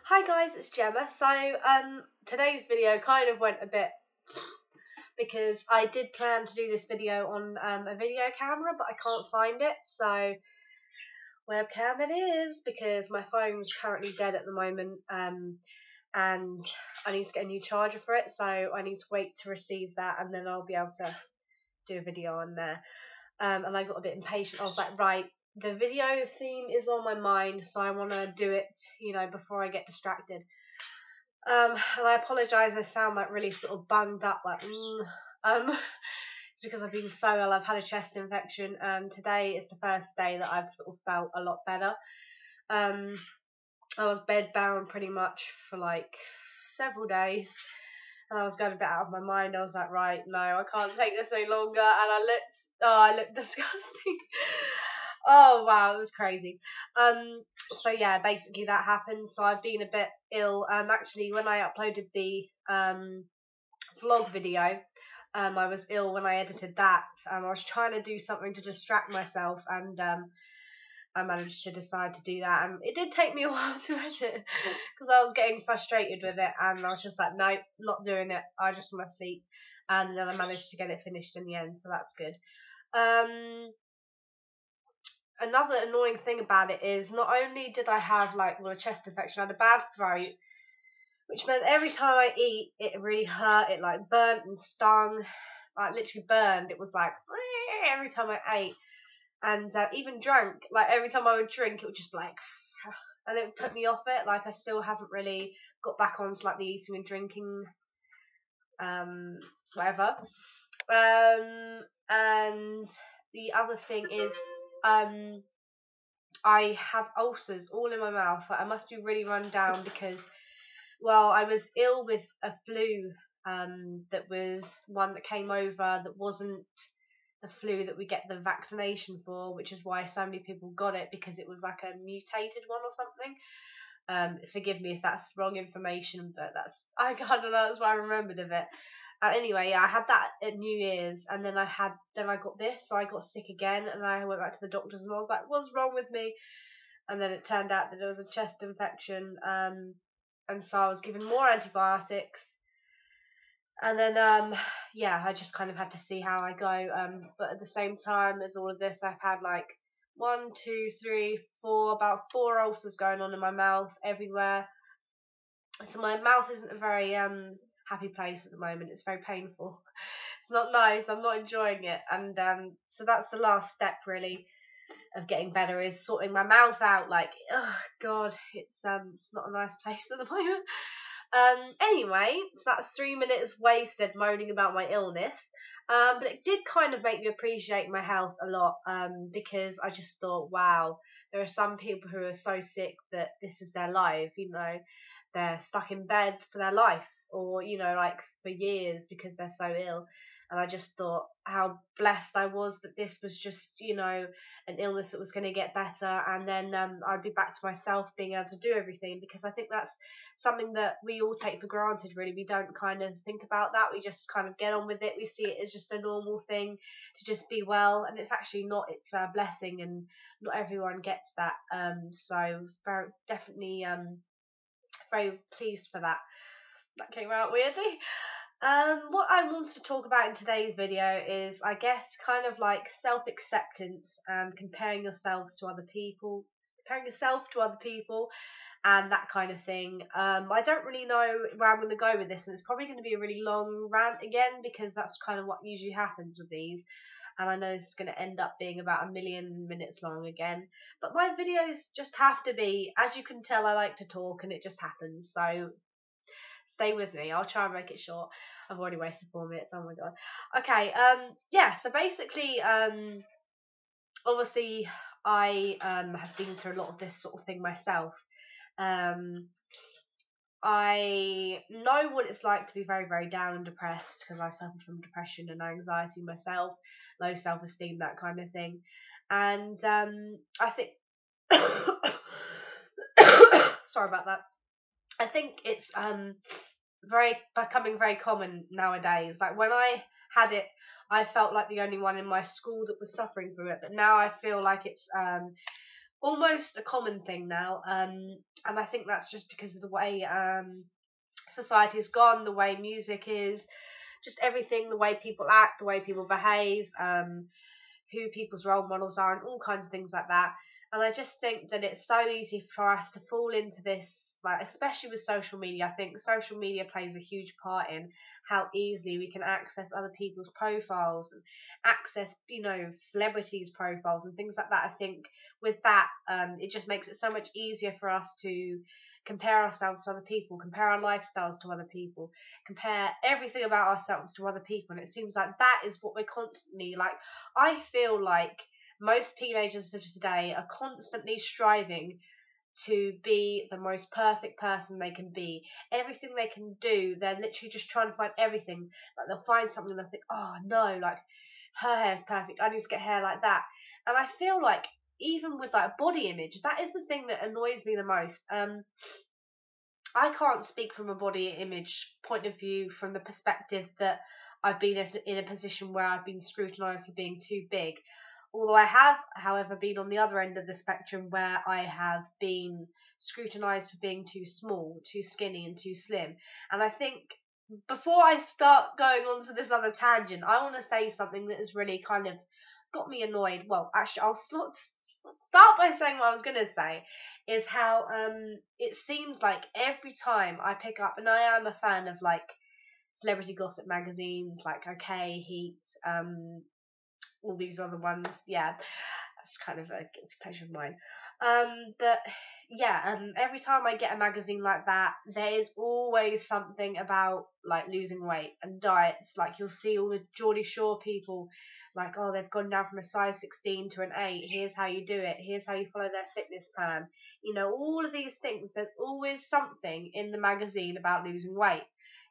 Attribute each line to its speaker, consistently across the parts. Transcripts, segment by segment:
Speaker 1: Hi guys, it's Gemma. So today's video kind of went a bit because I did plan to do this video on a video camera, but I can't find it. So webcam it is because my phone's currently dead at the moment, and I need to get a new charger for it. So I need to wait to receive that, and then I'll be able to do a video on there. And I got a bit impatient. I was like, right, the video theme is on my mind, so I want to do it, before I get distracted. And I apologise, I sound like really sort of bunged up, like, it's because I've been so ill. I've had a chest infection, and today is the first day that I've sort of felt a lot better. I was bedbound pretty much for like several days, and I was going a bit out of my mind. I was like, right, no, I can't take this any longer, and I looked disgusting. Oh wow, it was crazy. So yeah, basically that happened. So I've been a bit ill. Actually, when I uploaded the vlog video, I was ill when I edited that. I was trying to do something to distract myself, and I managed to decide to do that. And it did take me a while to edit because I was getting frustrated with it, and I was just like, no, not doing it. I just want to sleep. And then I managed to get it finished in the end, so that's good. Another annoying thing about it is not only did I have a chest infection, I had a bad throat, which meant every time I eat, it really hurt. It like burnt and stung, like literally burned. It was like every time I ate, and even drank. Like every time I would drink, it would just be like, and it would put me off it. Like I still haven't really got back onto like the eating and drinking, whatever. And the other thing is, I have ulcers all in my mouth. Like, I must be really run down because, well, I was ill with a flu that was one that came over that wasn't the flu that we get the vaccination for, which is why so many people got it, because it was like a mutated one or something. Forgive me if that's wrong information, but I don't know, that's what I remembered of it. Anyway, yeah, I had that at New Year's, and then I got this, so I got sick again, and I went back to the doctors, and I was like, "What's wrong with me?" And then it turned out that it was a chest infection, and so I was given more antibiotics, and then yeah, I just kind of had to see how I go. But at the same time as all of this, I've had like one, two, three, four, about four ulcers going on in my mouth everywhere. So my mouth isn't a very happy place at the moment. It's very painful. It's not nice. I'm not enjoying it, and so that's the last step really of getting better, is sorting my mouth out. Like, oh god, it's not a nice place at the moment. Anyway, so that's 3 minutes wasted moaning about my illness. But it did kind of make me appreciate my health a lot, because I just thought, wow, there are some people who are so sick that this is their life, they're stuck in bed for their life, or, like for years because they're so ill. And I just thought how blessed I was that this was just, an illness that was going to get better, and then I'd be back to myself being able to do everything, because I think that's something that we all take for granted, really. We don't kind of think about that. We just kind of get on with it. We see it as just a normal thing to just be well, and it's actually not. It's a blessing, and not everyone gets that. So very definitely very pleased for that. That came out weirdly. What I wanted to talk about in today's video is, I guess, kind of like self-acceptance and comparing yourselves to other people, comparing yourself to other people, and that kind of thing. I don't really know where I'm going to go with this, and it's probably going to be a really long rant again, because that's kind of what usually happens with these. And I know this is going to end up being about 1,000,000 minutes long again. But my videos just have to be, as you can tell, I like to talk, and it just happens. So stay with me. I'll try and make it short. I've already wasted 4 minutes. Oh my god. Okay. Yeah. So basically, obviously, I have been through a lot of this sort of thing myself. I know what it's like to be very, very down and depressed, because I suffer from depression and anxiety myself, low self-esteem, that kind of thing. And I think, sorry about that. I think it's becoming very common nowadays. Like when I had it, I felt like the only one in my school that was suffering from it, but now I feel like it's almost a common thing now. And I think that's just because of the way society's gone, the way music is, just everything, the way people act, the way people behave, who people's role models are, and all kinds of things like that. And I just think that it's so easy for us to fall into this, like, especially with social media. I think social media plays a huge part in how easily we can access other people's profiles and access, celebrities' profiles and things like that. I think with that, it just makes it so much easier for us to compare ourselves to other people, compare our lifestyles to other people, compare everything about ourselves to other people. And it seems like that is what we're constantly like. I feel like most teenagers of today are constantly striving to be the most perfect person they can be. Everything they can do, they're literally just trying to find everything. Like, they'll find something and they'll think, oh no, like, her hair's perfect, I need to get hair like that. And I feel like even with like body image, that is the thing that annoys me the most. I can't speak from a body image point of view from the perspective that I've been in a position where I've been scrutinised for being too big. Although I have, however, been on the other end of the spectrum where I have been scrutinised for being too small, too skinny, and too slim. And I think before I start going on to this other tangent, I want to say something that has really kind of got me annoyed. Well, actually, I'll start by saying what I was going to say, is how it seems like every time I pick up, and I am a fan of like celebrity gossip magazines like OK, Heat, all these other ones. Yeah, that's kind of a guilty pleasure of mine. But yeah, every time I get a magazine like that, there is always something about like losing weight and diets. Like, you'll see all the Geordie Shore people, like, oh, they've gone down from a size 16 to an 8. Here's how you do it. Here's how you follow their fitness plan. All of these things. There's always something in the magazine about losing weight.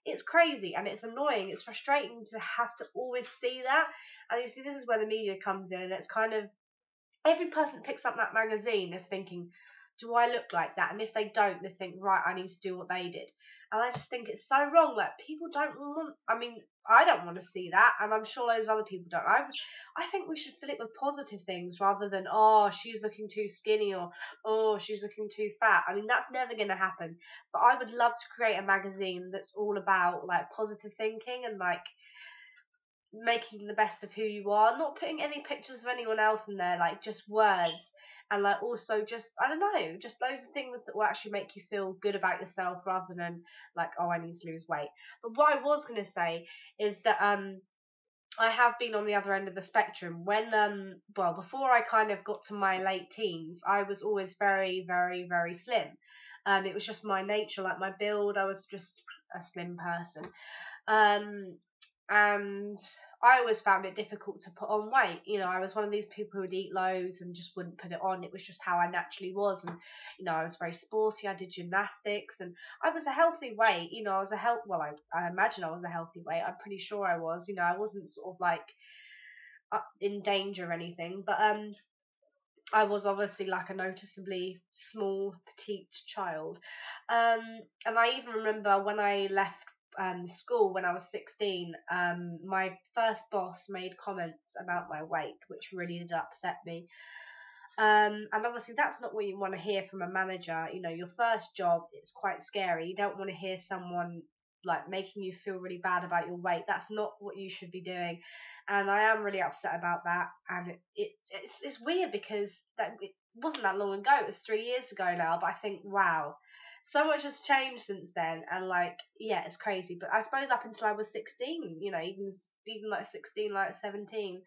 Speaker 1: It's crazy and it's annoying. It's frustrating to have to always see that. And you see, this is where the media comes in, and it's kind of every person that picks up that magazine is thinking, do I look like that? And if they don't, they think, right, I need to do what they did. And I just think it's so wrong. Like, people don't want, I don't want to see that, and I'm sure loads of other people don't. I think we should fill it with positive things rather than, oh, she's looking too skinny, or, oh, she's looking too fat. That's never going to happen. But I would love to create a magazine that's all about, like, positive thinking and, like, making the best of who you are, not putting any pictures of anyone else in there, like just words, and like also just, I don't know, just loads of things that will actually make you feel good about yourself rather than like, oh, I need to lose weight. But what I was going to say is that I have been on the other end of the spectrum when before I kind of got to my late teens, I was always very, very, very slim. It was just my nature, like my build. I was just a slim person. Um, and I always found it difficult to put on weight. I was one of these people who would eat loads and just wouldn't put it on. It was just how I naturally was, and I was very sporty. I did gymnastics, and I was a healthy weight. I was a health. Well, I imagine I was a healthy weight. I'm pretty sure I was. I wasn't sort of like in danger or anything, but I was obviously like a noticeably small, petite child. And I even remember when I left school when I was 16, my first boss made comments about my weight, which really did upset me. And obviously that's not what you want to hear from a manager. Your first job, it's quite scary. You don't want to hear someone like making you feel really bad about your weight. That's not what you should be doing. And I am really upset about that. And it's weird because it wasn't that long ago. It was 3 years ago now. But I think, wow, so much has changed since then. And like, yeah, it's crazy. But I suppose up until I was 16, even like 16, like 17,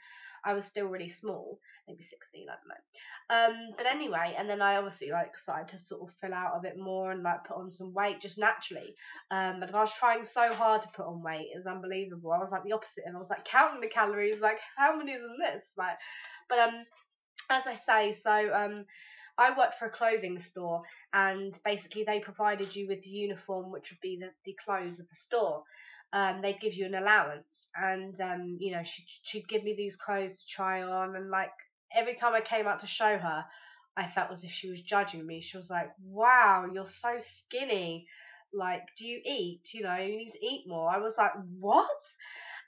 Speaker 1: I was still really small. Maybe 16, I don't know. But anyway, and then I obviously like started to sort of fill out a bit more and like put on some weight just naturally. But I was trying so hard to put on weight, it was unbelievable. I was like the opposite, and I was like counting the calories, like how many is in this? Like, but as I say, so I worked for a clothing store, and basically they provided you with the uniform, which would be the clothes of the store. They'd give you an allowance, and she'd give me these clothes to try on, and like every time I came out to show her, I felt as if she was judging me. She was like, "Wow, you're so skinny. Like, do you eat? You need to eat more." I was like, "What?"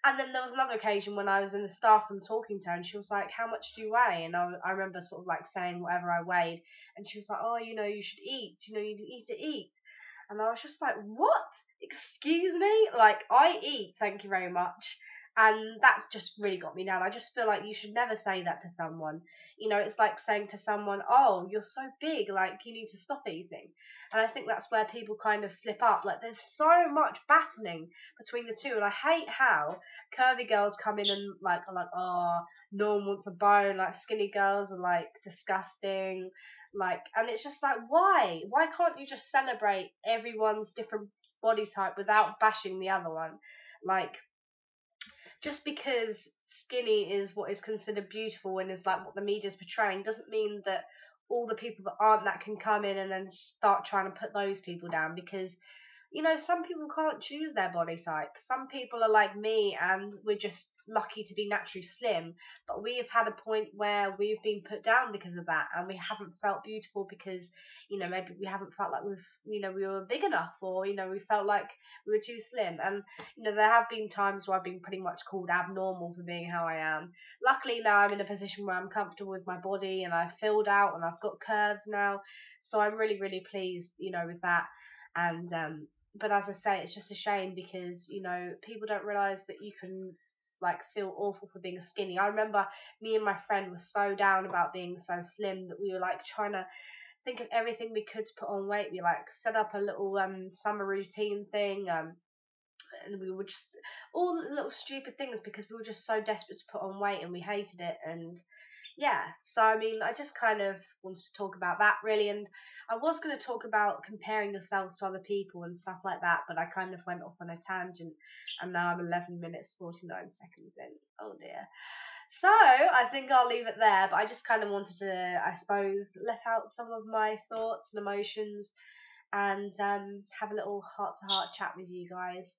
Speaker 1: And then there was another occasion when I was in the staff room talking to her, and she was like, "How much do you weigh?" And I remember sort of like saying whatever I weighed, and she was like, "Oh, you should eat. You need to eat." And I was just like, "What? Excuse me? Like, I eat, thank you very much." And that just really got me down. I just feel like you should never say that to someone. It's like saying to someone, "Oh, you're so big, like you need to stop eating." And I think that's where people kind of slip up. Like, there's so much battling between the two, and I hate how curvy girls come in and are like, "Oh, no one wants a bone." Like, skinny girls are like disgusting. Like, and it's just like, why? Why can't you just celebrate everyone's different body type without bashing the other one? Like, just because skinny is what is considered beautiful and is like what the media is portraying doesn't mean that all the people that aren't that can come in and then start trying to put those people down, because some people can't choose their body type. Some people are like me and we're just lucky to be naturally slim, but we have had a point where we've been put down because of that, and we haven't felt beautiful because maybe we haven't felt like we were big enough, or we felt like we were too slim. And there have been times where I've been pretty much called abnormal for being how I am. Luckily now I'm in a position where I'm comfortable with my body and I've filled out and I've got curves now, so I'm really, really pleased with that. And but as I say, it's just a shame because people don't realize that you can like feel awful for being skinny. I remember me and my friend were so down about being so slim that we were like trying to think of everything we could to put on weight. We like set up a little summer routine thing, and we were just all little stupid things because we were just so desperate to put on weight and we hated it. And yeah, so I mean, I just kind of wanted to talk about that really, and I was going to talk about comparing yourselves to other people and stuff like that, but I kind of went off on a tangent, and now I'm 11 minutes 49 seconds in. Oh dear. So I think I'll leave it there, but I just kind of wanted to, I suppose, let out some of my thoughts and emotions, and have a little heart-to-heart chat with you guys.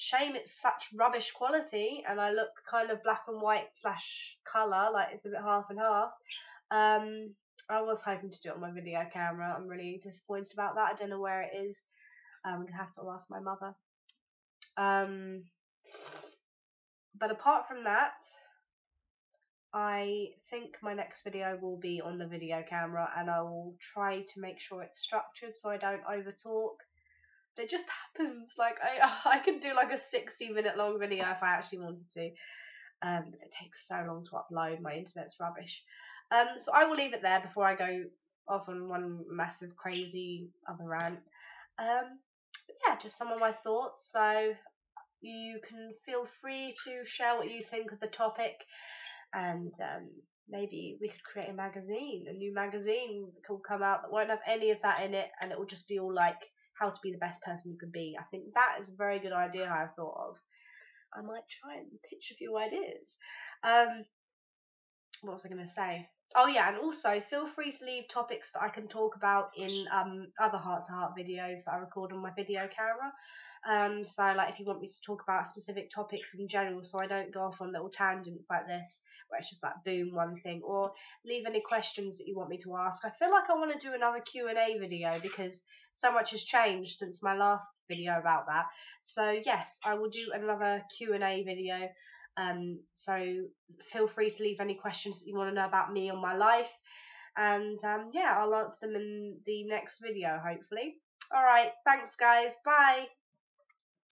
Speaker 1: Shame it's such rubbish quality and I look kind of black and white slash colour, like it's a bit half and half. I was hoping to do it on my video camera. I'm really disappointed about that. I don't know where it is. I'm gonna have to ask my mother. But apart from that, I think my next video will be on the video camera, and I will try to make sure it's structured so I don't over talk. It just happens. Like I could do like a 60-minute long video if I actually wanted to. But it takes so long to upload. My internet's rubbish. So I will leave it there before I go off on one massive crazy other rant. Yeah, just some of my thoughts. So you can feel free to share what you think of the topic, and maybe we could create a new magazine that will come out that won't have any of that in it, and it will just be all like how to be the best person you can be. I think that is a very good idea I've thought of. I might try and pitch a few ideas. What was I going to say? Oh yeah, and also feel free to leave topics that I can talk about in other heart-to-heart videos that I record on my video camera. So like if you want me to talk about specific topics in general, so I don't go off on little tangents like this where it's just like boom one thing, or leave any questions that you want me to ask. I feel like I want to do another Q&A video because so much has changed since my last video about that. So yes, I will do another Q&A video. So feel free to leave any questions that you want to know about me or my life, and yeah, I'll answer them in the next video hopefully. Alright, thanks guys, bye.